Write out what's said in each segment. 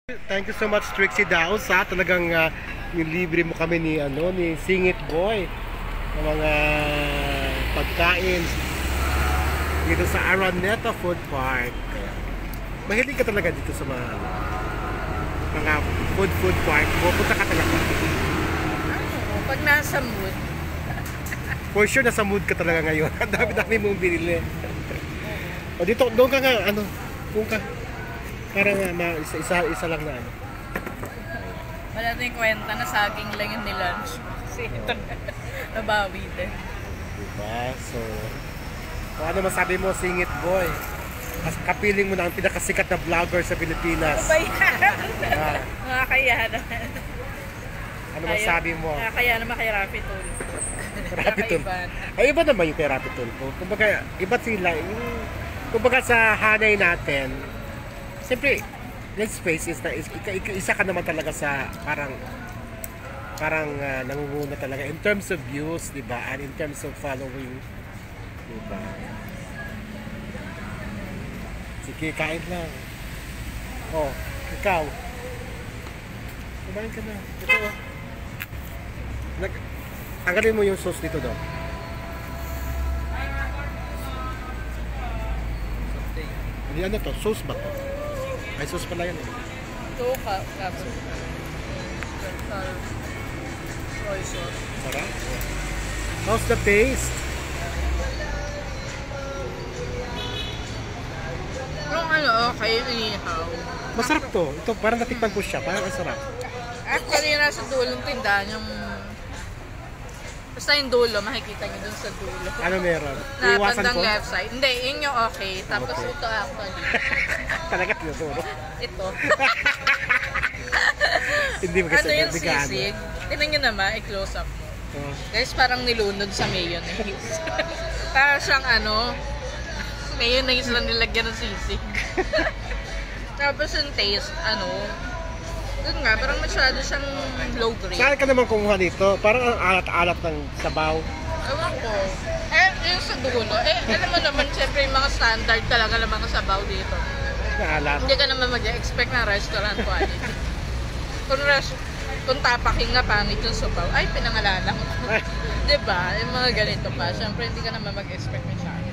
Thank you so much Trixie Daos ha. Talagang nilibre mo kami ni Singit Boy ng mga pagkain dito sa Araneta Food Park. Mahilig ka talaga dito sa mga food park. Pupunta ka talaga. Pag nasa mood. For sure nasa mood ka talaga ngayon. Ang dami-dami mong binili. O dito, doon ka nga, doon ka. Parang isa lang na Wala na yung kwenta na saging lang yung nilunch. Kasi ito nabawi din. Diba? So, kung ano masabi mo, Singit Boy? Kapiling mo na ang pinakasikat na vlogger sa Pilipinas. Ano ba yan? Nakakaya naman. Ano masabi mo? Nakakaya naman kay Rafi Tulfo. Rafi Tulfo. Ay, iba naman yung kay Rafi Tulfo. Kumbaga, iba sila. Kumbaga sa hanay natin, siyempre, let's face it, isa ka naman talaga sa parang nangunguna talaga in terms of views, di ba? And in terms of following, di ba? Sige, kain lang. Oh, ikaw. Kumain ka na. Ito oh. Tanggalin mo yung sauce dito daw. Hindi ano to? Sauce ba to? Ay, sauce pala yan eh. Ito ka. Soy sauce. Sarap. How's the taste? Yung okay, inihaw. Masarap to. Ito, parang natikpan ko siya. Parang ang sarap. Actually, nasa dulong tindahan yung... Basta yung dulo, makikita nyo dun sa dulo. Ano meron? Na Iwasan bandang ko? left side. Hindi, yun yung okay. Tapos Okay. ito actually. Talaga tinuturo. Ito. Hindi mo kasi Ano yung nabigyan. sisig? Tignan nyo naman, i-close up mo. Oh. Guys, parang nilunod sa mayonnaise. Parang siyang mayonnaise lang nilagyan ng sisig. Tapos yung taste, yun nga, parang masyado siyang low grade. Saan ka naman kumuha dito? Parang ang alat-alat ng sabaw. Ewan ko. Yung sa dulo, alam mo naman, syempre yung mga standard talaga ng mga sabaw dito. Naalat. Hindi ka naman mag-expect ng restaurant quality. Kung tapaking nga pangit yung sabaw, ay pinangalala ko. Diba? Yung mga ganito pa. Syempre hindi ka naman mag-expect masyado.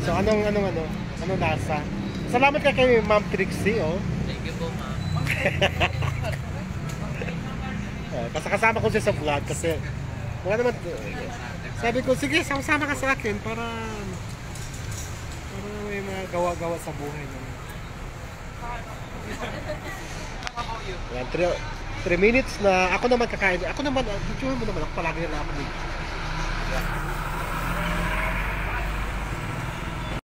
So anong lasa? Salamat ka kay Ma'am Trixie, oh. Thank you po, ma'am. Kasi kasama ko siya sa vlog kasi naman, sabi ko, sige, sama ka sa akin para may mga gawa-gawa sa buhay naman. Yan, 3 minutes na ako naman kakain. Ako naman, video mo naman ako palagi na ako dito.